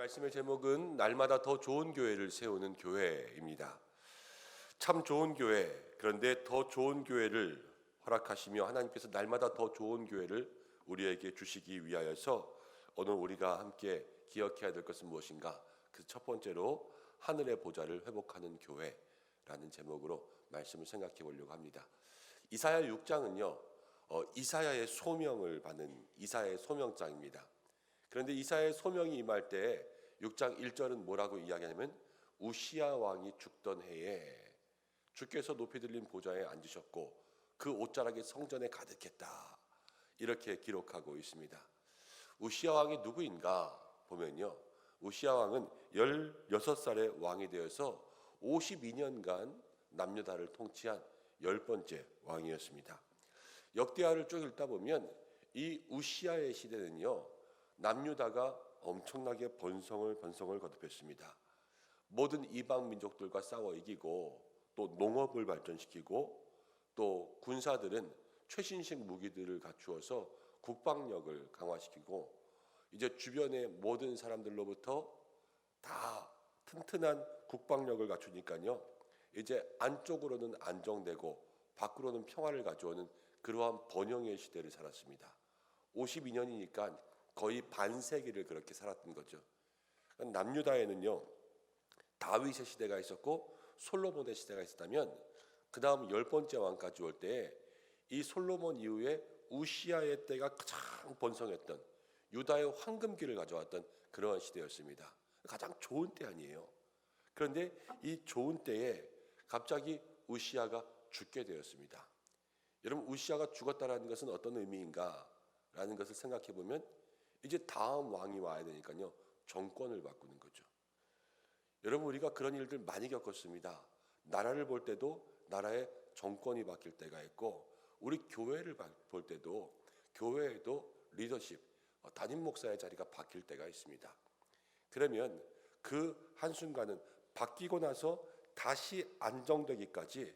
말씀의 제목은 날마다 더 좋은 교회를 세우는 교회입니다. 참 좋은 교회, 그런데 더 좋은 교회를 허락하시며 하나님께서 날마다 더 좋은 교회를 우리에게 주시기 위하여서 오늘 우리가 함께 기억해야 될 것은 무엇인가? 그 첫 번째로 하늘의 보좌를 회복하는 교회라는 제목으로 말씀을 생각해 보려고 합니다. 이사야 6장은요, 이사야의 소명을 받는 이사야의 소명장입니다. 그런데 이사야의 소명이 임할 때 6장 1절은 뭐라고 이야기하냐면 우시야 왕이 죽던 해에 주께서 높이 들린 보좌에 앉으셨고 그 옷자락이 성전에 가득했다, 이렇게 기록하고 있습니다. 우시야 왕이 누구인가 보면요, 우시야 왕은 16살의 왕이 되어서 52년간 남유다를 통치한 10번째 왕이었습니다. 역대하를 쭉 읽다 보면 이 우시야의 시대는요, 남유다가 엄청나게 번성을 거듭했습니다. 모든 이방 민족들과 싸워 이기고 또 농업을 발전시키고 또 군사들은 최신식 무기들을 갖추어서 국방력을 강화시키고 이제 주변의 모든 사람들로부터 다 튼튼한 국방력을 갖추니까요, 이제 안쪽으로는 안정되고 밖으로는 평화를 가져오는 그러한 번영의 시대를 살았습니다. 52년이니까 거의 반세기를 그렇게 살았던 거죠. 남유다에는요, 다윗의 시대가 있었고 솔로몬의 시대가 있었다면 그 다음 10번째 왕까지 올 때 이 솔로몬 이후에 우시야의 때가 가장 번성했던 유다의 황금기를 가져왔던 그러한 시대였습니다. 가장 좋은 때 아니에요. 그런데 이 좋은 때에 갑자기 우시야가 죽게 되었습니다. 여러분, 우시야가 죽었다는 것은 어떤 의미인가라는 것을 생각해 보면 이제 다음 왕이 와야 되니까요, 정권을 바꾸는 거죠. 여러분, 우리가 그런 일들 많이 겪었습니다. 나라를 볼 때도 나라의 정권이 바뀔 때가 있고, 우리 교회를 볼 때도 교회에도 리더십, 담임 목사의 자리가 바뀔 때가 있습니다. 그러면 그 한순간은 바뀌고 나서 다시 안정되기까지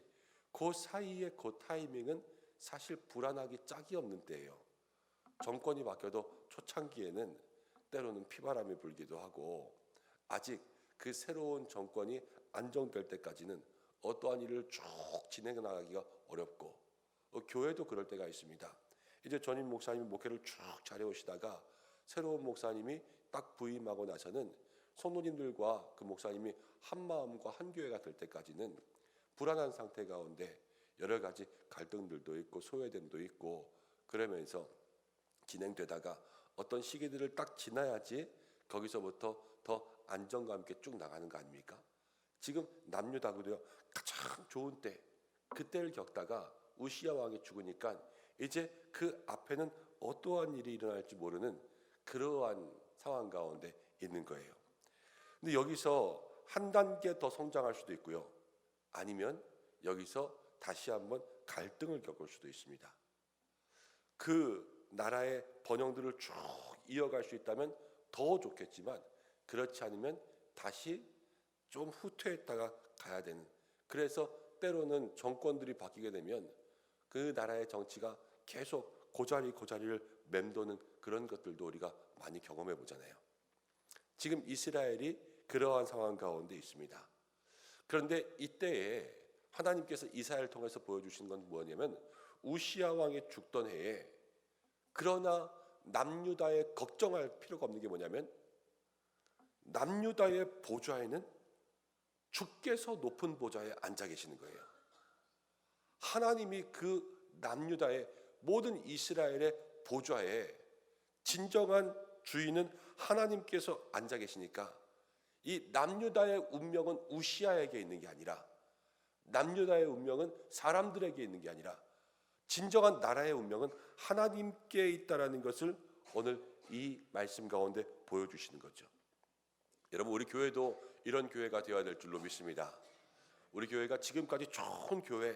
그 사이의 그 타이밍은 사실 불안하기 짝이 없는 때예요. 정권이 바뀌어도 초창기에는 때로는 피바람이 불기도 하고, 아직 그 새로운 정권이 안정될 때까지는 어떠한 일을 쭉 진행해 나가기가 어렵고, 교회도 그럴 때가 있습니다. 이제 전임 목사님이 목회를 쭉 잘해오시다가 새로운 목사님이 딱 부임하고 나서는 성도님들과 그 목사님이 한 마음과 한 교회가 될 때까지는 불안한 상태 가운데 여러 가지 갈등들도 있고 소외됨도 있고 그러면서 진행되다가 어떤 시기들을 딱 지나야지 거기서부터 더 안정감 있게 쭉 나가는 거 아닙니까? 지금 남유다고도요, 가장 좋은 때, 그때를 겪다가 우시야 왕이 죽으니까 이제 그 앞에는 어떠한 일이 일어날지 모르는 그러한 상황 가운데 있는 거예요. 근데 여기서 한 단계 더 성장할 수도 있고요, 아니면 여기서 다시 한번 갈등을 겪을 수도 있습니다. 그 나라의 번영들을 쭉 이어갈 수 있다면 더 좋겠지만 그렇지 않으면 다시 좀 후퇴했다가 가야 되는, 그래서 때로는 정권들이 바뀌게 되면 그 나라의 정치가 계속 고자리를 맴도는 그런 것들도 우리가 많이 경험해 보잖아요. 지금 이스라엘이 그러한 상황 가운데 있습니다. 그런데 이때에 하나님께서 이사야를 통해서 보여주신 건 뭐냐면 우시야 왕이 죽던 해에, 그러나 남유다에 걱정할 필요가 없는 게 뭐냐면 남유다의 보좌에는 주께서 높은 보좌에 앉아 계시는 거예요. 하나님이 그 남유다의 모든 이스라엘의 보좌에 진정한 주인은 하나님께서 앉아 계시니까 이 남유다의 운명은 우시야에게 있는 게 아니라, 남유다의 운명은 사람들에게 있는 게 아니라 진정한 나라의 운명은 하나님께 있다라는 것을 오늘 이 말씀 가운데 보여주시는 거죠. 여러분, 우리 교회도 이런 교회가 되어야 될 줄로 믿습니다. 우리 교회가 지금까지 좋은 교회,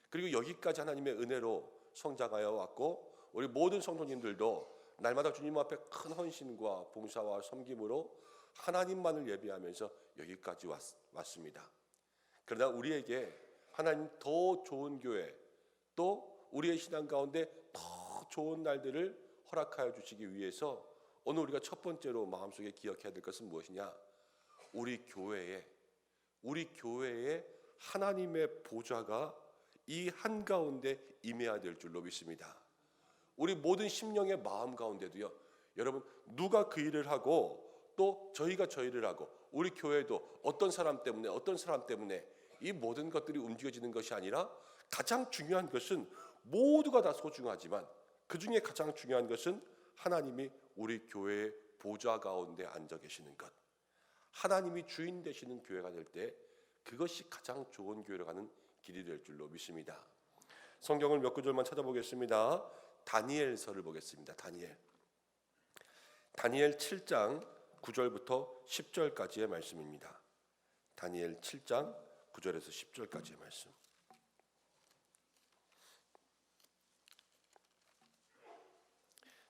그리고 여기까지 하나님의 은혜로 성장하여 왔고, 우리 모든 성도님들도 날마다 주님 앞에 큰 헌신과 봉사와 섬김으로 하나님만을 예배하면서 여기까지 왔습니다. 그러나 우리에게 하나님 더 좋은 교회, 또 우리의 신앙 가운데 더 좋은 날들을 허락하여 주시기 위해서 오늘 우리가 첫 번째로 마음속에 기억해야 될 것은 무엇이냐? 우리 교회에 하나님의 보좌가 이 한가운데 임해야 될 줄로 믿습니다. 우리 모든 심령의 마음 가운데도요, 여러분, 누가 그 일을 하고 또 저희가 저 일을 하고 우리 교회도 어떤 사람 때문에 이 모든 것들이 움직여지는 것이 아니라, 가장 중요한 것은 모두가 다 소중하지만 그 중에 가장 중요한 것은 하나님이 우리 교회의 보좌 가운데 앉아 계시는 것, 하나님이 주인 되시는 교회가 될 때 그것이 가장 좋은 교회로 가는 길이 될 줄로 믿습니다. 성경을 몇 구절만 찾아보겠습니다. 다니엘서를 보겠습니다. 다니엘 7장 9절부터 10절까지의 말씀입니다. 다니엘 7장 9절에서 10절까지의 말씀.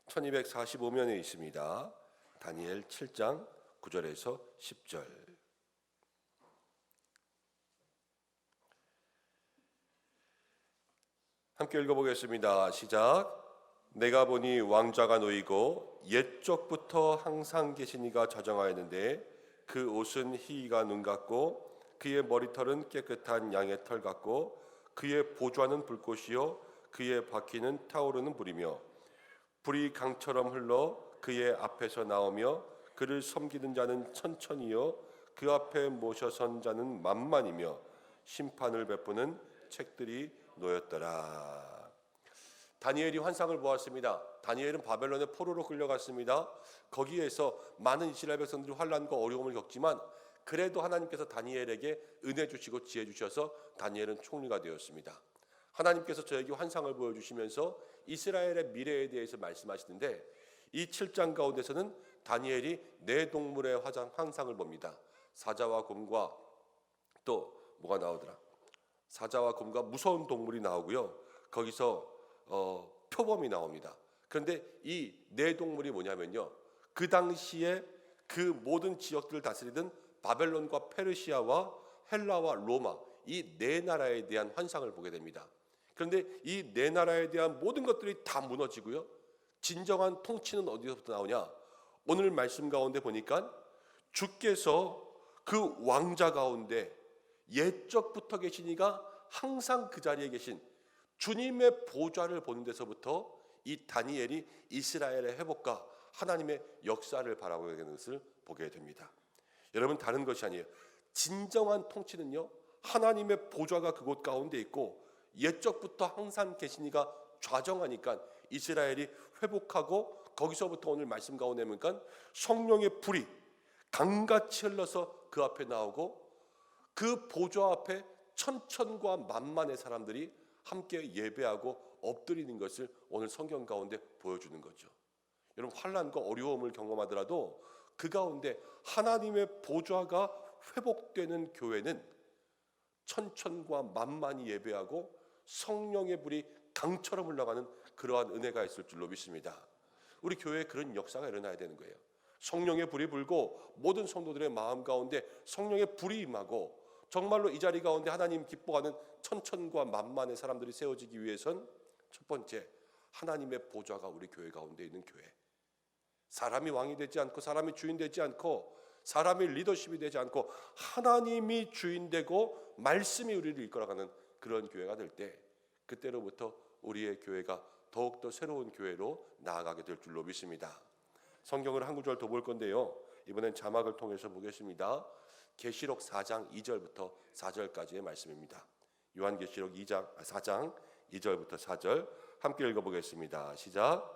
(1245면에) 있습니다. 다니엘 7장 9절에서 10절. 함께 읽어보겠습니다. 시작. 내가 보니 왕좌가 놓이고 옛적부터 항상 계신 이가 좌정하였는데 그 옷은 희가 눈 같고 그의 머리털은 깨끗한 양의 털 같고 그의 보좌는 불꽃이요 그의 바퀴는 타오르는 불이며 불이 강처럼 흘러 그의 앞에서 나오며 그를 섬기는 자는 천천히요 그 앞에 모셔선 자는 만만이며 심판을 베푸는 책들이 놓였더라. 다니엘이 환상을 보았습니다. 다니엘은 바벨론의 포로로 끌려갔습니다. 거기에서 많은 이스라엘 백성들이 환난과 어려움을 겪지만 그래도 하나님께서 다니엘에게 은혜 주시고 지혜 주셔서 다니엘은 총리가 되었습니다. 하나님께서 저에게 환상을 보여주시면서 이스라엘의 미래에 대해서 말씀하시는데, 이 7장 가운데서는 다니엘이 네 동물의 환상을 봅니다. 사자와 곰과 또 뭐가 나오더라? 사자와 곰과 무서운 동물이 나오고요. 거기서 표범이 나옵니다. 그런데 이 네 동물이 뭐냐면요, 그 당시에 그 모든 지역들을 다스리던 바벨론과 페르시아와 헬라와 로마, 이 네 나라에 대한 환상을 보게 됩니다. 그런데 이 네 나라에 대한 모든 것들이 다 무너지고요, 진정한 통치는 어디서부터 나오냐? 오늘 말씀 가운데 보니까 주께서 그 왕자 가운데 옛적부터 계신 이가 항상 그 자리에 계신 주님의 보좌를 보는 데서부터 이 다니엘이 이스라엘의 회복과 하나님의 역사를 바라보게 되는 것을 보게 됩니다. 여러분, 다른 것이 아니에요. 진정한 통치는요, 하나님의 보좌가 그곳 가운데 있고 옛적부터 항상 계신 이가 좌정하니까 이스라엘이 회복하고, 거기서부터 오늘 말씀 가운데 보니까 성령의 불이 강같이 흘러서 그 앞에 나오고 그 보좌 앞에 천천과 만만의 사람들이 함께 예배하고 엎드리는 것을 오늘 성경 가운데 보여주는 거죠. 여러분, 환난과 어려움을 경험하더라도 그 가운데 하나님의 보좌가 회복되는 교회는 천천과 만만히 예배하고 성령의 불이 강처럼 흘러가는 그러한 은혜가 있을 줄로 믿습니다. 우리 교회에 그런 역사가 일어나야 되는 거예요. 성령의 불이 불고 모든 성도들의 마음 가운데 성령의 불이 임하고 정말로 이 자리 가운데 하나님 기뻐하는 천천과 만만의 사람들이 세워지기 위해선 첫 번째, 하나님의 보좌가 우리 교회 가운데 있는 교회. 사람이 왕이 되지 않고 사람이 주인 되지 않고 사람이 리더십이 되지 않고 하나님이 주인 되고 말씀이 우리를 이끌어가는 그런 교회가 될 때, 그때로부터 우리의 교회가 더욱더 새로운 교회로 나아가게 될 줄로 믿습니다. 성경을 한 구절 더 볼 건데요, 이번엔 자막을 통해서 보겠습니다. 계시록 4장 2절부터 4절까지의 말씀입니다. 요한계시록 4장 2절부터 4절 함께 읽어보겠습니다. 시작.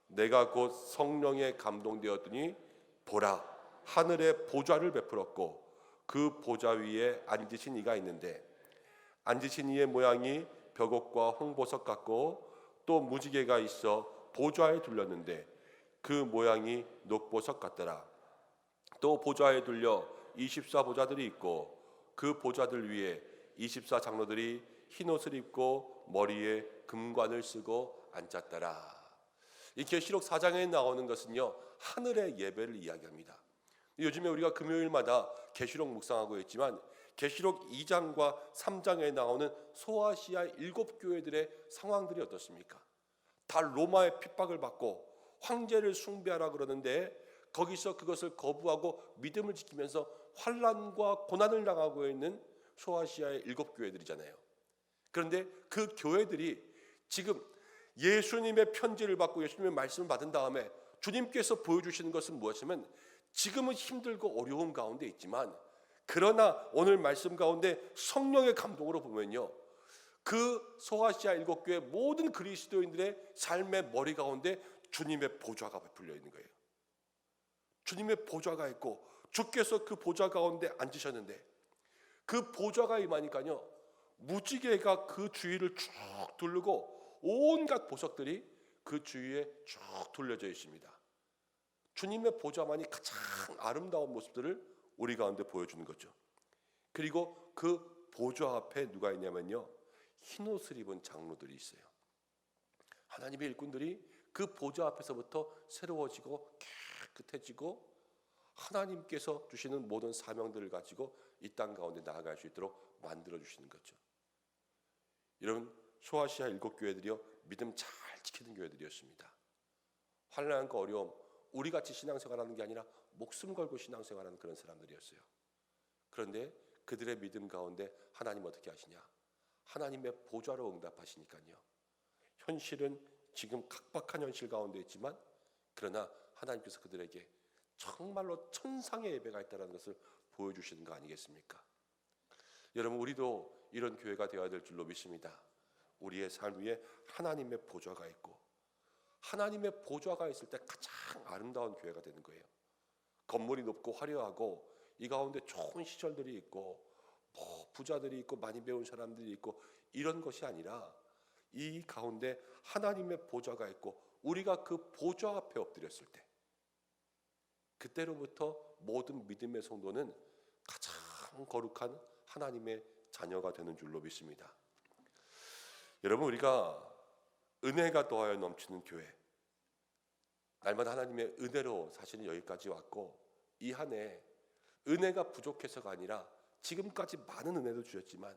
내가 곧 성령에 감동되었더니 보라, 하늘에 보좌를 베풀었고 그 보좌 위에 앉으신 이가 있는데 앉으신 이의 모양이 벽옥과 홍보석 같고 또 무지개가 있어 보좌에 둘렸는데 그 모양이 녹보석 같더라. 또 보좌에 둘려 24보좌들이 있고 그 보좌들 위에 24장로들이 흰옷을 입고 머리에 금관을 쓰고 앉았더라. 이 계시록 4장에 나오는 것은요, 하늘의 예배를 이야기합니다. 요즘에 우리가 금요일마다 계시록 묵상하고 있지만 계시록 2장과 3장에 나오는 소아시아 7교회들의 상황들이 어떻습니까? 다 로마의 핍박을 받고 황제를 숭배하라 그러는데 거기서 그것을 거부하고 믿음을 지키면서 환난과 고난을 당하고 있는 소아시아의 7교회들이잖아요. 그런데 그 교회들이 지금 예수님의 편지를 받고 예수님의 말씀을 받은 다음에 주님께서 보여주시는 것은 무엇이냐면 지금은 힘들고 어려움 가운데 있지만 그러나 오늘 말씀 가운데 성령의 감동으로 보면요, 그 소아시아 7교회 모든 그리스도인들의 삶의 머리 가운데 주님의 보좌가 베풀려 있는 거예요. 주님의 보좌가 있고 주께서 그 보좌 가운데 앉으셨는데 그 보좌가 임하니까요, 무지개가 그 주위를 쭉 둘르고 온갖 보석들이 그 주위에 쭉 둘려져 있습니다. 주님의 보좌만이 가장 아름다운 모습들을 우리 가운데 보여주는 거죠. 그리고 그 보좌 앞에 누가 있냐면요, 흰 옷을 입은 장로들이 있어요. 하나님의 일꾼들이 그 보좌 앞에서부터 새로워지고 깨끗해지고 하나님께서 주시는 모든 사명들을 가지고 이 땅 가운데 나아갈 수 있도록 만들어 주시는 거죠. 여러분, 소아시아 7교회들이요, 믿음 잘 지키는 교회들이었습니다. 환난과 어려움, 우리같이 신앙생활하는 게 아니라 목숨 걸고 신앙생활하는 그런 사람들이었어요. 그런데 그들의 믿음 가운데 하나님 어떻게 하시냐? 하나님의 보좌로 응답하시니까요. 현실은 지금 각박한 현실 가운데 있지만 그러나 하나님께서 그들에게 정말로 천상의 예배가 있다는 것을 보여주시는 거 아니겠습니까? 여러분, 우리도 이런 교회가 되어야 될 줄로 믿습니다. 우리의 삶 위에 하나님의 보좌가 있고 하나님의 보좌가 있을 때 가장 아름다운 교회가 되는 거예요. 건물이 높고 화려하고 이 가운데 좋은 시설들이 있고 부자들이 있고 많이 배운 사람들이 있고 이런 것이 아니라 이 가운데 하나님의 보좌가 있고 우리가 그 보좌 앞에 엎드렸을 때 그때로부터 모든 믿음의 성도는 가장 거룩한 하나님의 자녀가 되는 줄로 믿습니다. 여러분, 우리가 은혜가 더하여 넘치는 교회, 날마다 하나님의 은혜로 사실은 여기까지 왔고 이 한 해 은혜가 부족해서가 아니라 지금까지 많은 은혜도 주셨지만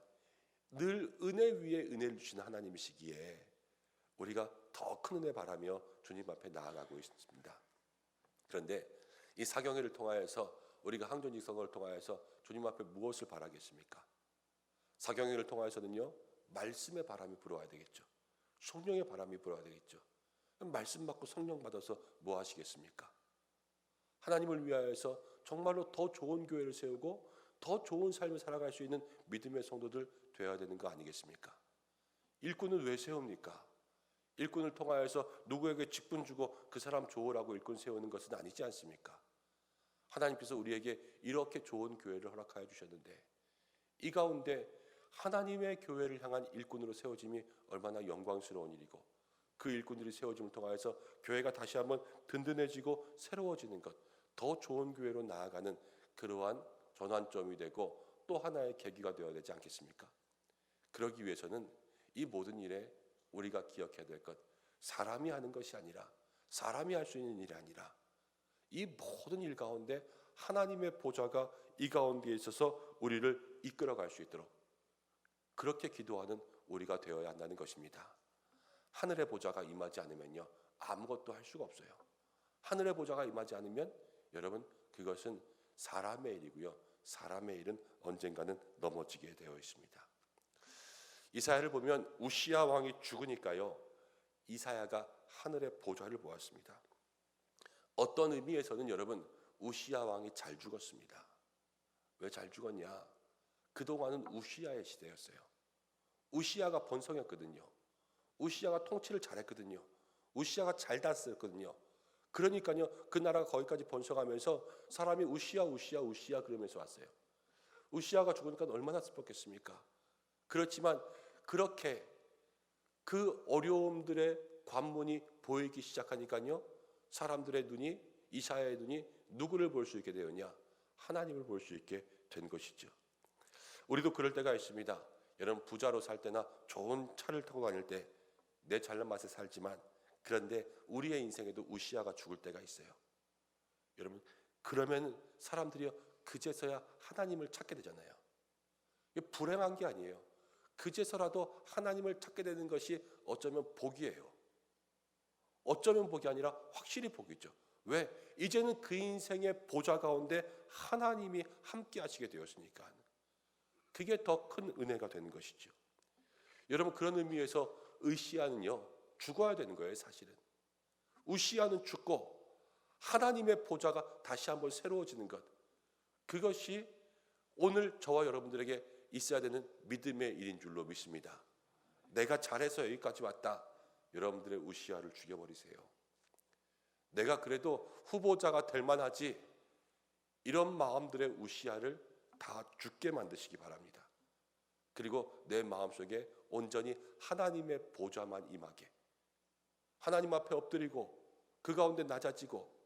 늘 은혜 위에 은혜를 주시는 하나님이시기에 우리가 더 큰 은혜 바라며 주님 앞에 나아가고 있습니다. 그런데 이 사경회를 통하여서 우리가 항존직성을 통하여서 주님 앞에 무엇을 바라겠습니까? 사경회를 통하여서는요, 말씀의 바람이 불어와야 되겠죠. 성령의 바람이 불어와야 되겠죠. 말씀 받고 성령 받아서 뭐 하시겠습니까? 하나님을 위하여서 정말로 더 좋은 교회를 세우고 더 좋은 삶을 살아갈 수 있는 믿음의 성도들 되어야 되는 거 아니겠습니까? 일꾼은 왜 세웁니까? 일꾼을 통하여서 누구에게 직분 주고 그 사람 좋으라고 일꾼 세우는 것은 아니지 않습니까? 하나님께서 우리에게 이렇게 좋은 교회를 허락하여 주셨는데 이 가운데 하나님의 교회를 향한 일꾼으로 세워짐이 얼마나 영광스러운 일이고 그 일꾼들이 세워짐을 통하여서 교회가 다시 한번 든든해지고 새로워지는 것, 더 좋은 교회로 나아가는 그러한 전환점이 되고 또 하나의 계기가 되어야 되지 않겠습니까? 그러기 위해서는 이 모든 일에 우리가 기억해야 될 것, 사람이 하는 것이 아니라 사람이 할 수 있는 일이 아니라 이 모든 일 가운데 하나님의 보좌가 이 가운데에 있어서 우리를 이끌어갈 수 있도록 그렇게 기도하는 우리가 되어야 한다는 것입니다. 하늘의 보좌가 임하지 않으면요, 아무것도 할 수가 없어요. 하늘의 보좌가 임하지 않으면 여러분, 그것은 사람의 일이고요, 사람의 일은 언젠가는 넘어지게 되어 있습니다. 이사야를 보면 우시야 왕이 죽으니까요, 이사야가 하늘의 보좌를 보았습니다. 어떤 의미에서는 여러분, 우시야 왕이 잘 죽었습니다. 왜 잘 죽었냐? 그동안은 우시야의 시대였어요. 우시야가 번성했거든요. 우시야가 통치를 잘했거든요. 우시야가 잘 다스렸거든요. 그러니까요, 그 나라가 거기까지 번성하면서 사람이 우시야 우시야 우시야 그러면서 왔어요. 우시야가 죽으니까 얼마나 슬펐겠습니까? 그렇지만 그렇게 그 어려움들의 관문이 보이기 시작하니까요, 사람들의 눈이, 이사야의 눈이 누구를 볼 수 있게 되었냐? 하나님을 볼 수 있게 된 것이죠. 우리도 그럴 때가 있습니다. 여러분, 부자로 살 때나 좋은 차를 타고 다닐 때 내 잘난 맛에 살지만 그런데 우리의 인생에도 우시야가 죽을 때가 있어요. 여러분, 그러면 사람들이 그제서야 하나님을 찾게 되잖아요. 이게 불행한 게 아니에요. 그제서라도 하나님을 찾게 되는 것이 어쩌면 복이에요. 어쩌면 복이 아니라 확실히 복이죠. 왜? 이제는 그 인생의 보좌 가운데 하나님이 함께 하시게 되었으니까. 그게 더 큰 은혜가 되는 것이죠. 여러분, 그런 의미에서 으시야는요 죽어야 되는 거예요. 사실은 우시야는 죽고 하나님의 보좌가 다시 한번 새로워지는 것, 그것이 오늘 저와 여러분들에게 있어야 되는 믿음의 일인 줄로 믿습니다. 내가 잘해서 여기까지 왔다. 여러분들의 우시야를 죽여버리세요. 내가 그래도 후보자가 될 만하지, 이런 마음들의 우시야를 다 죽게 만드시기 바랍니다. 그리고 내 마음속에 온전히 하나님의 보좌만 임하게, 하나님 앞에 엎드리고 그 가운데 낮아지고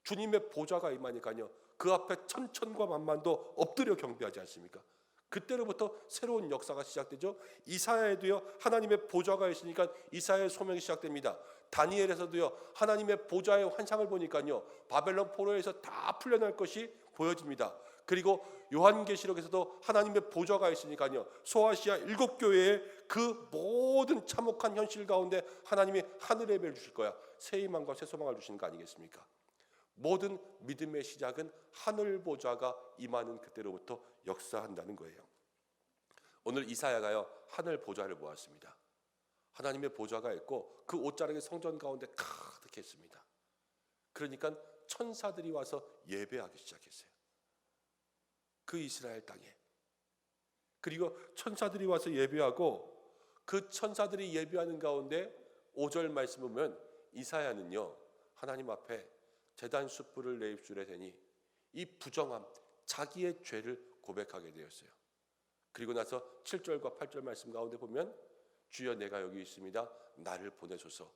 주님의 보좌가 임하니까요 그 앞에 천천과 만만도 엎드려 경배하지 않습니까? 그때로부터 새로운 역사가 시작되죠. 이사야에도요 하나님의 보좌가 있으니까 이사야의 소명이 시작됩니다. 다니엘에서도요 하나님의 보좌의 환상을 보니까요 바벨론 포로에서 다 풀려날 것이 보여집니다. 그리고 요한계시록에서도 하나님의 보좌가 있으니까요 소아시아 7교회의 그 모든 참혹한 현실 가운데 하나님이 하늘의 예배를 주실 거야. 새 희망과 새 소망을 주시는 거 아니겠습니까? 모든 믿음의 시작은 하늘 보좌가 임하는 그때로부터 역사한다는 거예요. 오늘 이사야가요 하늘 보좌를 보았습니다. 하나님의 보좌가 있고 그 옷자락이 성전 가운데 가득했습니다. 그러니까 천사들이 와서 예배하기 시작했어요. 그 이스라엘 땅에. 그리고 천사들이 와서 예배하고 그 천사들이 예배하는 가운데 5절 말씀 보면 이사야는요 하나님 앞에 제단 숯불을 내 입술에 대니 이 부정함, 자기의 죄를 고백하게 되었어요. 그리고 나서 7절과 8절 말씀 가운데 보면 주여 내가 여기 있습니다. 나를 보내소서.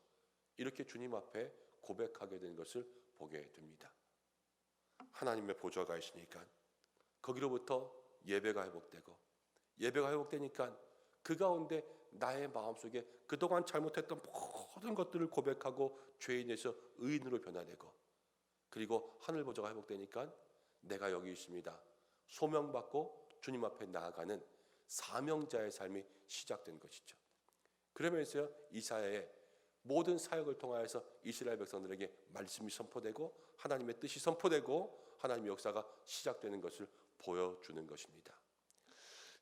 이렇게 주님 앞에 고백하게 된 것을 보게 됩니다. 하나님의 보좌가 있으니까 거기로부터 예배가 회복되고, 예배가 회복되니까 그 가운데 나의 마음속에 그동안 잘못했던 모든 것들을 고백하고 죄인에서 의인으로 변화되고, 그리고 하늘 보좌가 회복되니까 내가 여기 있습니다. 소명받고 주님 앞에 나아가는 사명자의 삶이 시작된 것이죠. 그러면서 이사야의 모든 사역을 통하여서 이스라엘 백성들에게 말씀이 선포되고 하나님의 뜻이 선포되고 하나님의 역사가 시작되는 것을 보여주는 것입니다.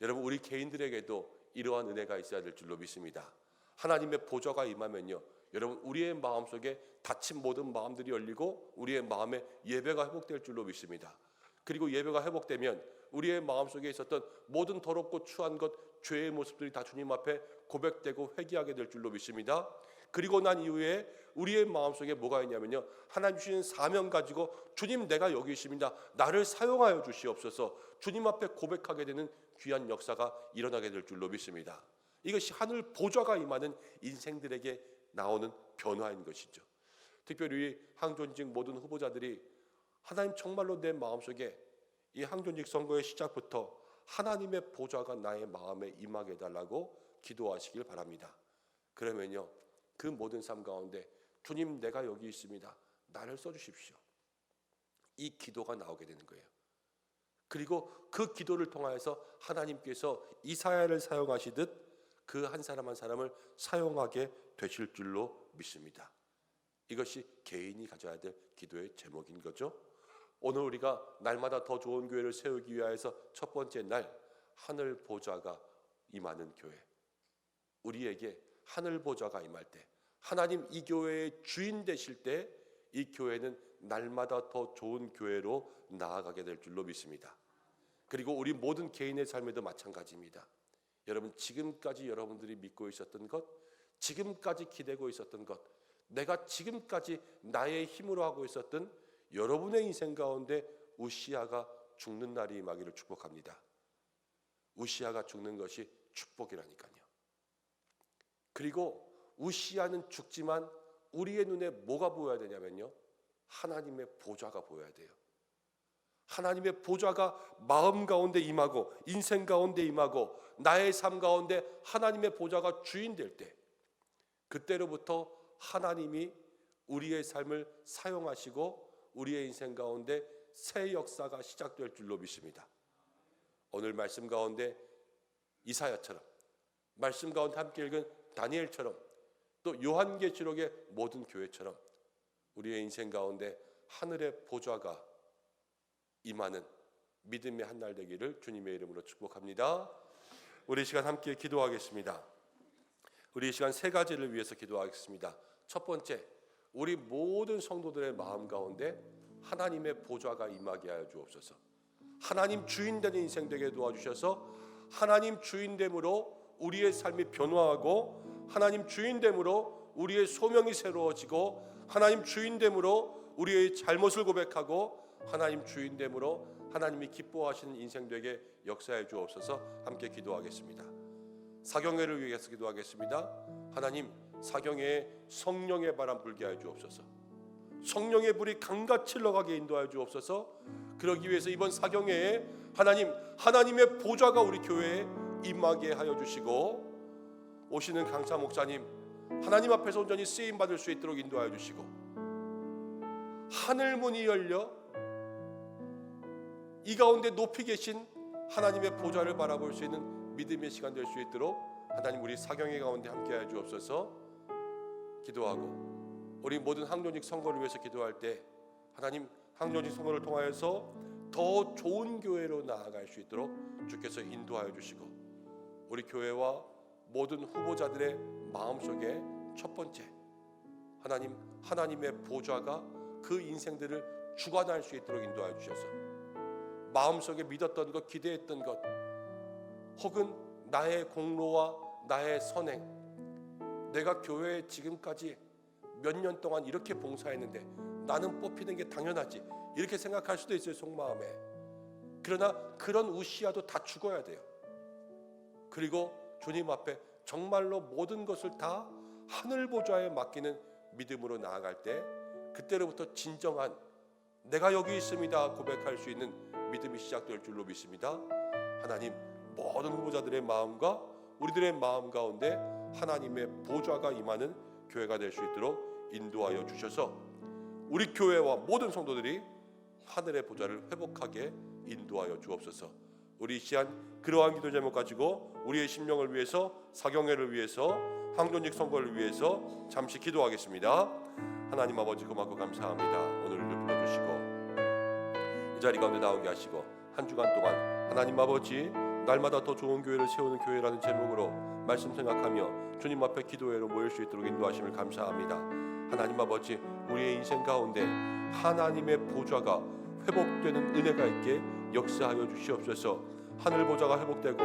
여러분, 우리 개인들에게도 이러한 은혜가 있어야 될 줄로 믿습니다. 하나님의 보좌가 임하면요 여러분 우리의 마음속에 닫힌 모든 마음들이 열리고 우리의 마음에 예배가 회복될 줄로 믿습니다. 그리고 예배가 회복되면 우리의 마음속에 있었던 모든 더럽고 추한 것, 죄의 모습들이 다 주님 앞에 고백되고 회개하게 될 줄로 믿습니다. 그리고 난 이후에 우리의 마음속에 뭐가 있냐면요 하나님 주시는 사명 가지고 주님 내가 여기 있습니다. 나를 사용하여 주시옵소서. 주님 앞에 고백하게 되는 귀한 역사가 일어나게 될 줄로 믿습니다. 이것이 하늘 보좌가 임하는 인생들에게 나오는 변화인 것이죠. 특별히 항존직 모든 후보자들이 하나님 정말로 내 마음속에 이 항존직 선거의 시작부터 하나님의 보좌가 나의 마음에 임하게 해달라고 기도하시길 바랍니다. 그러면요 그 모든 삶 가운데 주님 내가 여기 있습니다. 나를 써주십시오. 이 기도가 나오게 되는 거예요. 그리고 그 기도를 통하여서 하나님께서 이사야를 사용하시듯 그 한 사람 한 사람을 사용하게 되실 줄로 믿습니다. 이것이 개인이 가져야 될 기도의 제목인 거죠. 오늘 우리가 날마다 더 좋은 교회를 세우기 위하여서 첫 번째 날 하늘 보좌가 임하는 교회, 우리에게 하늘 보좌가 임할 때 하나님 이 교회의 주인 되실 때 이 교회는 날마다 더 좋은 교회로 나아가게 될 줄로 믿습니다. 그리고 우리 모든 개인의 삶에도 마찬가지입니다. 여러분 지금까지 여러분들이 믿고 있었던 것, 지금까지 기대고 있었던 것, 내가 지금까지 나의 힘으로 하고 있었던 여러분의 인생 가운데 우시야가 죽는 날이 임하기를 축복합니다. 우시야가 죽는 것이 축복이라니까요. 그리고 우시야는 죽지만 우리의 눈에 뭐가 보여야 되냐면요 하나님의 보좌가 보여야 돼요. 하나님의 보좌가 마음 가운데 임하고 인생 가운데 임하고 나의 삶 가운데 하나님의 보좌가 주인 될 때, 그때로부터 하나님이 우리의 삶을 사용하시고 우리의 인생 가운데 새 역사가 시작될 줄로 믿습니다. 오늘 말씀 가운데 이사야처럼, 말씀 가운데 함께 읽은 다니엘처럼 또 요한계시록의 모든 교회처럼 우리의 인생 가운데 하늘의 보좌가 임하는 믿음의 한 날 되기를 주님의 이름으로 축복합니다. 우리 이 시간 함께 기도하겠습니다. 우리 이 시간 세 가지를 위해서 기도하겠습니다. 첫 번째, 우리 모든 성도들의 마음 가운데 하나님의 보좌가 임하게 하여 주옵소서. 하나님 주인 되는 인생 되게 도와주셔서 하나님 주인됨으로 우리의 삶이 변화하고 하나님 주인됨으로 우리의 소명이 새로워지고 하나님 주인됨으로 우리의 잘못을 고백하고 하나님 주인됨으로 하나님이 기뻐하시는 인생 되게 역사해 주옵소서. 함께 기도하겠습니다. 사경회를 위해서 기도하겠습니다. 하나님, 사경회에 성령의 바람 불게 하여 주옵소서. 성령의 불이 강같이 흘러가게 인도하여 주옵소서. 그러기 위해서 이번 사경회에 하나님의 보좌가 우리 교회에 임하게 하여 주시고 오시는 강사 목사님 하나님 앞에서 온전히 쓰임 받을 수 있도록 인도하여 주시고 하늘 문이 열려 이 가운데 높이 계신 하나님의 보좌를 바라볼 수 있는 믿음의 시간 될 수 있도록 하나님 우리 사경회 가운데 함께하여 주옵소서. 기도하고 우리 모든 항존직 선거를 위해서 기도할 때 하나님 항존직 선거를 통하여서 더 좋은 교회로 나아갈 수 있도록 주께서 인도하여 주시고 우리 교회와 모든 후보자들의 마음속에 첫 번째 하나님의 보좌가 그 인생들을 주관할 수 있도록 인도하여 주셔서 마음속에 믿었던 것, 기대했던 것 혹은 나의 공로와 나의 선행, 내가 교회에 지금까지 몇 년 동안 이렇게 봉사했는데 나는 뽑히는 게 당연하지 이렇게 생각할 수도 있어요, 속마음에. 그러나 그런 우시아도 다 죽어야 돼요. 그리고 주님 앞에 정말로 모든 것을 다 하늘 보좌에 맡기는 믿음으로 나아갈 때 그때로부터 진정한 내가 여기 있습니다 고백할 수 있는 믿음이 시작될 줄로 믿습니다. 하나님 모든 후보자들의 마음과 우리들의 마음 가운데 하나님의 보좌가 임하는 교회가 될 수 있도록 인도하여 주셔서 우리 교회와 모든 성도들이 하늘의 보좌를 회복하게 인도하여 주옵소서. 우리 이 시간 그러한 기도 제목 가지고 우리의 심령을 위해서, 사경회를 위해서, 항존직 선거를 위해서 잠시 기도하겠습니다. 하나님 아버지 고맙고 감사합니다. 오늘을 불러주시고 이 자리 가운데 나오게 하시고 한 주간 동안 하나님 아버지 날마다 더 좋은 교회를 세우는 교회라는 제목으로 말씀 생각하며 주님 앞에 기도회로 모일 수 있도록 인도하심을 감사합니다. 하나님 아버지 우리의 인생 가운데 하나님의 보좌가 회복되는 은혜가 있게 역사하여 주시옵소서. 하늘 보좌가 회복되고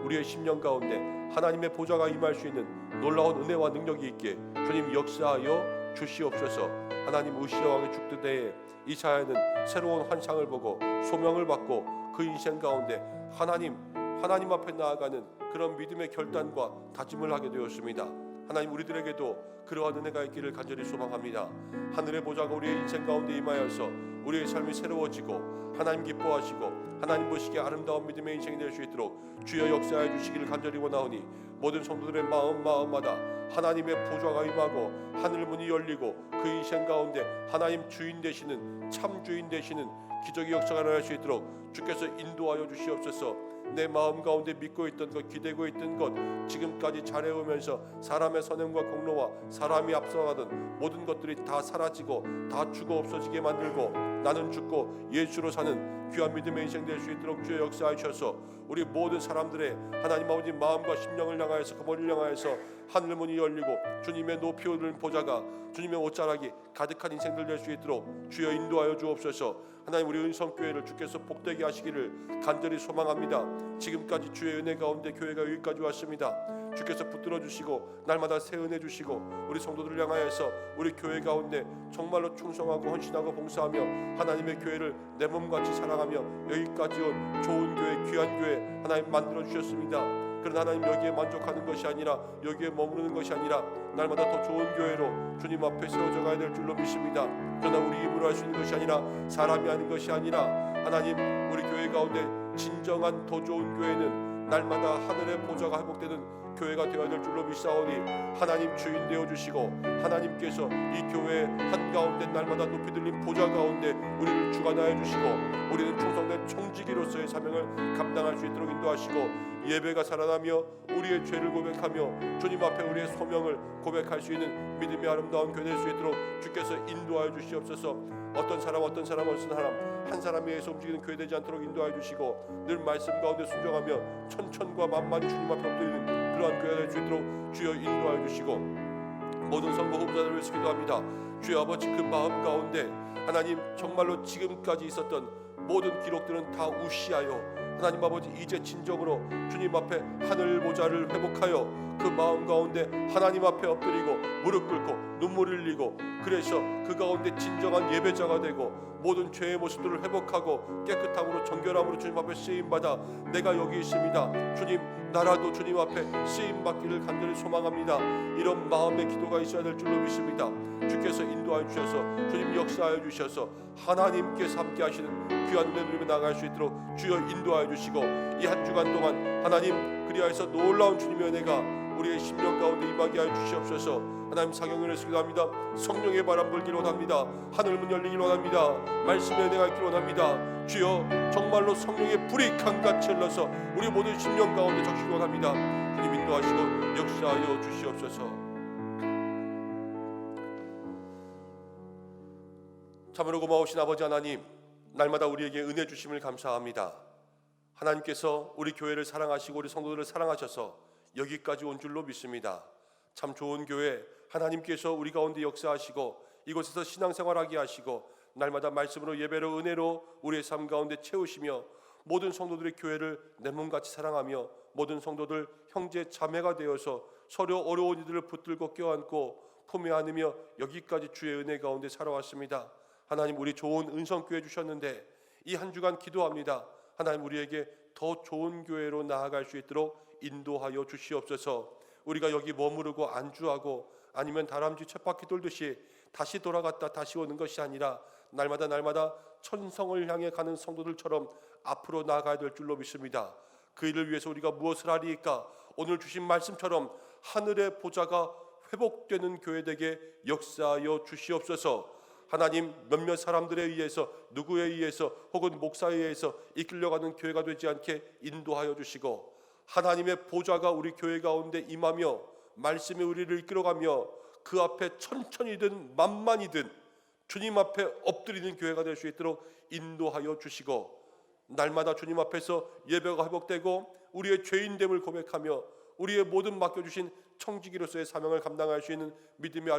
우리의 심령 가운데 하나님의 보좌가 임할 수 있는 놀라운 은혜와 능력이 있게 주님 역사하여 주시옵소서. 하나님 우시아 왕이 죽던 때에 이사야는 새로운 환상을 보고 소명을 받고 그 인생 가운데 하나님 앞에 나아가는 그런 믿음의 결단과 다짐을 하게 되었습니다. 하나님 우리들에게도 그러한 은혜가 있기를 간절히 소망합니다. 하늘의 보좌가 우리의 인생 가운데 임하여서 우리의 삶이 새로워지고 하나님 기뻐하시고 하나님 보시기에 아름다운 믿음의 인생이 될 수 있도록 주여 역사해 주시기를 간절히 원하오니 모든 성도들의 마음마다 하나님의 보좌가 임하고 하늘 문이 열리고 그 인생 가운데 하나님 주인 되시는 참 주인 되시는 기적의 역사가 일어날 수 있도록 주께서 인도하여 주시옵소서. 내 마음 가운데 믿고 있던 것, 기대고 있던 것, 지금까지 잘해오면서 사람의 선행과 공로와 사람이 앞서가던 모든 것들이 다 사라지고 다 죽어 없어지게 만들고 나는 죽고 예수로 사는 귀한 믿음의 인생 될 수 있도록 주의 역사하셔서 우리 모든 사람들의 하나님 아버지 마음과 심령을 향하여서 그 머리를 향하여서 하늘 문이 열리고 주님의 높이 오르는 보좌가 주님의 옷자락이 가득한 인생들 될 수 있도록 주여 인도하여 주옵소서. 하나님 우리 은성교회를 주께서 복되게 하시기를 간절히 소망합니다. 지금까지 주의 은혜 가운데 교회가 여기까지 왔습니다. 주께서 붙들어 주시고 날마다 새 은혜 주시고 우리 성도들을 향하여서 우리 교회 가운데 정말로 충성하고 헌신하고 봉사하며 하나님의 교회를 내 몸같이 사랑하며 여기까지 온 좋은 교회, 귀한 교회 하나님 만들어 주셨습니다. 그러나 하나님 여기에 만족하는 것이 아니라 여기에 머무르는 것이 아니라 날마다 더 좋은 교회로 주님 앞에 세워져 가야 될 줄로 믿습니다. 그러나 우리 힘으로 할 수 있는 것이 아니라 사람이 하는 것이 아니라 하나님 우리 교회 가운데 진정한 더 좋은 교회는 날마다 하늘의 보좌가 회복되는 교회가 되어야 될 줄로 믿사오니 하나님 주인 되어 주시고 하나님께서 이 교회 한가운데 날마다 높이 들린 보좌 가운데 우리를 주관하여 주시고 우리는 충성된 청지기로서의 사명을 감당할 수 있도록 인도하시고 예배가 살아나며 우리의 죄를 고백하며 주님 앞에 우리의 소명을 고백할 수 있는 믿음의 아름다운 교회 될 수 있도록 주께서 인도하여 주시옵소서. 어떤 사람 한 사람에 의해서 움직이는 교회 되지 않도록 인도하여 주시고 늘 말씀 가운데 순종하며 천천과 만만히 주님 앞에 엎드리는 그러한 교회가 될 수 있도록 주여 인도하여 주시고 모든 선거 후보자들을 위해서 기도합니다. 주여 아버지 그 마음 가운데 하나님 정말로 지금까지 있었던 모든 기록들은 다 무시하여 하나님 아버지 이제 진정으로 주님 앞에 하늘 보좌를 회복하여 그 마음 가운데 하나님 앞에 엎드리고 무릎 꿇고 눈물을 흘리고 그래서 그 가운데 진정한 예배자가 되고 모든 죄의 모습들을 회복하고 깨끗함으로 정결함으로 주님 앞에 쓰임받아 내가 여기 있습니다. 주님 나라도 주님 앞에 쓰임받기를 간절히 소망합니다. 이런 마음의 기도가 있어야 될 줄로 믿습니다. 주께서 인도하여 주셔서 주님 역사하여 주셔서 하나님께서 함께 하시는 귀한 은혜 누리며 나아갈 수 있도록 주여 인도하여 주시고 이 한 주간 동안 하나님 그리하여서 놀라운 주님의 은혜가 우리의 심령 가운데 임하게 하여 주시옵소서. 하나님 사경연을 기도합니다. 성령의 바람 불기를 원합니다. 하늘문 열리기를 원합니다. 말씀의 은혜가 있기를 원합니다. 주여 정말로 성령의 불이 강같이 흘러서 우리 모든 심령 가운데 적시기 원합니다. 주님 인도하시고 역사하여 주시옵소서. 참으로 고마우신 아버지 하나님, 날마다 우리에게 은혜 주심을 감사합니다. 하나님께서 우리 교회를 사랑하시고 우리 성도들을 사랑하셔서 여기까지 온 줄로 믿습니다. 참 좋은 교회, 하나님께서 우리 가운데 역사하시고 이곳에서 신앙생활하게 하시고 날마다 말씀으로 예배로 은혜로 우리의 삶 가운데 채우시며 모든 성도들의 교회를 내 몸같이 사랑하며 모든 성도들 형제 자매가 되어서 서로 어려운 이들을 붙들고 껴안고 품에 안으며 여기까지 주의 은혜 가운데 살아왔습니다. 하나님 우리 좋은 은성교회 주셨는데 이 한 주간 기도합니다. 하나님 우리에게 더 좋은 교회로 나아갈 수 있도록 인도하여 주시옵소서. 우리가 여기 머무르고 안주하고 아니면 다람쥐 쳇바퀴 돌듯이 다시 돌아갔다 다시 오는 것이 아니라 날마다 천성을 향해 가는 성도들처럼 앞으로 나아가야 될 줄로 믿습니다. 그 일을 위해서 우리가 무엇을 하리이까? 오늘 주신 말씀처럼 하늘의 보좌가 회복되는 교회 되게 역사하여 주시옵소서. 하나님 몇몇 사람들에 의해서 누구에 의해서 혹은 목사에 의해서 이끌려가는 교회가 되지 않게 인도하여 주시고 하나님의 보좌가 우리 교회 가운데 임하며 말씀이 우리를 이끌어가며 그 앞에 천천히든 만만히든 주님 앞에 엎드리는 교회가 될 수 있도록 인도하여 주시고 날마다 주님 앞에서 예배가 회복되고 우리의 죄인됨을 고백하며 우리의 모든 맡겨주신 청지기로서의 사명을 감당할 수 있는 믿음의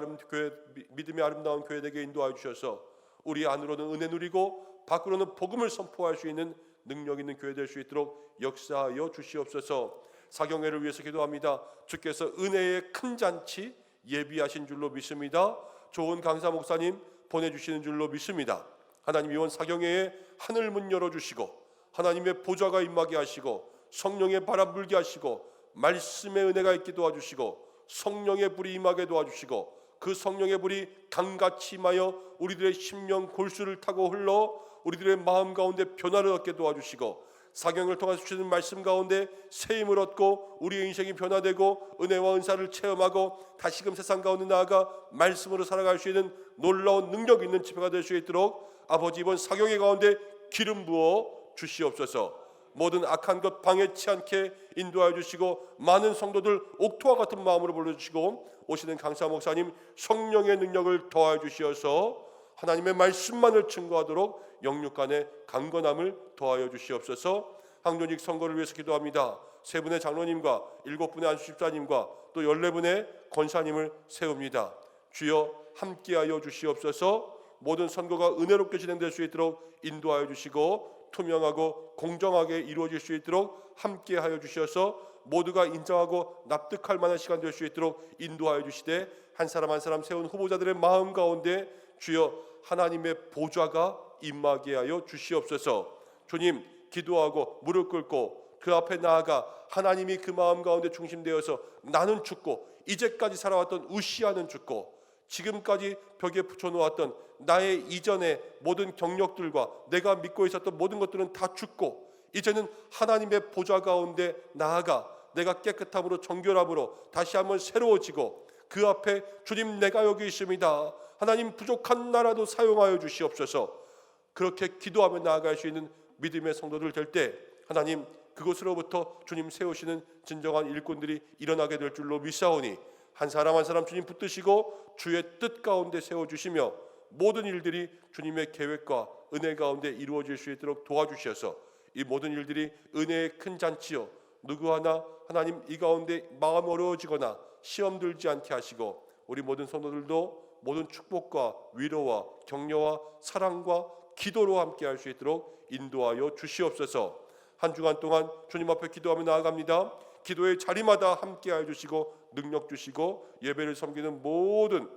아름다운 교회 되게 인도하여 주셔서 우리 안으로는 은혜 누리고 밖으로는 복음을 선포할 수 있는 능력 있는 교회 될 수 있도록 역사하여 주시옵소서. 사경회를 위해서 기도합니다. 주께서 은혜의 큰 잔치 예비하신 줄로 믿습니다. 좋은 강사 목사님 보내주시는 줄로 믿습니다. 하나님 이번 사경회에 하늘 문 열어주시고 하나님의 보좌가 임하게 하시고 성령의 바람 불게 하시고 말씀의 은혜가 있게 도와주시고 성령의 불이 임하게 도와주시고 그 성령의 불이 강같이 임하여 우리들의 심령 골수를 타고 흘러 우리들의 마음 가운데 변화를 얻게 도와주시고 사경을 통해서 주시는 말씀 가운데 새 힘을 얻고 우리의 인생이 변화되고 은혜와 은사를 체험하고 다시금 세상 가운데 나아가 말씀으로 살아갈 수 있는 놀라운 능력 있는 집회가 될 수 있도록 아버지 이번 사경의 가운데 기름 부어 주시옵소서. 모든 악한 것 방해치 않게 인도하여 주시고 많은 성도들 옥토와 같은 마음으로 불러주시고 오시는 강사 목사님 성령의 능력을 더하여 주시어서 하나님의 말씀만을 증거하도록 영육간의 강건함을 더하여 주시옵소서. 항존직 선거를 위해서 기도합니다. 3분의 장로님과 7분의 안수집사님과 또 14분의 권사님을 세웁니다. 주여 함께하여 주시옵소서. 모든 선거가 은혜롭게 진행될 수 있도록 인도하여 주시고 투명하고 공정하게 이루어질 수 있도록 함께하여 주셔서 모두가 인정하고 납득할 만한 시간 될 수 있도록 인도하여 주시되 한 사람 한 사람 세운 후보자들의 마음 가운데 주여 하나님의 보좌가 임하게 하여 주시옵소서. 주님 기도하고 무릎 꿇고 그 앞에 나아가 하나님이 그 마음 가운데 중심되어서 나는 죽고 이제까지 살아왔던 우시아는 죽고 지금까지 벽에 붙여놓았던 나의 이전의 모든 경력들과 내가 믿고 있었던 모든 것들은 다 죽고 이제는 하나님의 보좌 가운데 나아가 내가 깨끗함으로 정결함으로 다시 한번 새로워지고 그 앞에 주님 내가 여기 있습니다. 하나님 부족한 나라도 사용하여 주시옵소서. 그렇게 기도하며 나아갈 수 있는 믿음의 성도들 될 때 하나님 그곳으로부터 주님 세우시는 진정한 일꾼들이 일어나게 될 줄로 믿사오니 한 사람 한 사람 주님 붙드시고 주의 뜻 가운데 세워주시며 모든 일들이 주님의 계획과 은혜 가운데 이루어질 수 있도록 도와주셔서 이 모든 일들이 은혜의 큰 잔치요 누구 하나 하나님 이 가운데 마음 어려워지거나 시험 들지 않게 하시고 우리 모든 성도들도 모든 축복과 위로와 격려와 사랑과 기도로 함께 할 수 있도록 인도하여 주시옵소서. 한 주간 동안 주님 앞에 기도하며 나아갑니다. 기도의 자리마다 함께하여 주시고 능력 주시고 예배를 섬기는 모든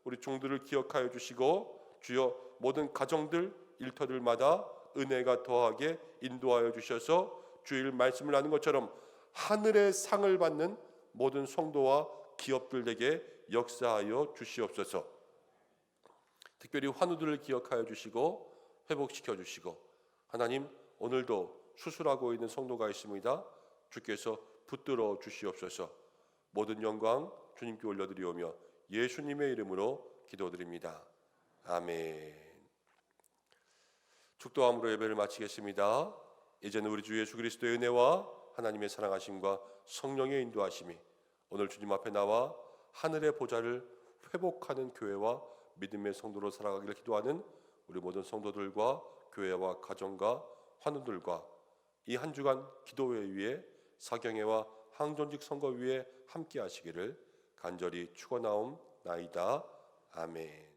우리 종들을 기억하여 주시고 주여 모든 가정들 일터들마다 은혜가 더하게 인도하여 주셔서 주일 말씀을 하는 것처럼 하늘의 상을 받는 모든 성도와 기업들에게 역사하여 주시옵소서. 특별히 환우들을 기억하여 주시고 회복시켜 주시고 하나님 오늘도 수술하고 있는 성도가 있습니다. 주께서 붙들어 주시옵소서. 모든 영광 주님께 올려드리오며 예수님의 이름으로 기도드립니다. 아멘. 축도함으로 예배를 마치겠습니다. 이제는 우리 주 예수 그리스도의 은혜와 하나님의 사랑하심과 성령의 인도하심이 오늘 주님 앞에 나와 하늘의 보좌를 회복하는 교회와 믿음의 성도로 살아가기를 기도하는 우리 모든 성도들과 교회와 가정과 환우들과 이 한 주간 기도회 위에 사경회와 항존직 선거 위에 함께 하시기를 간절히 축원하옵나이다. 아멘.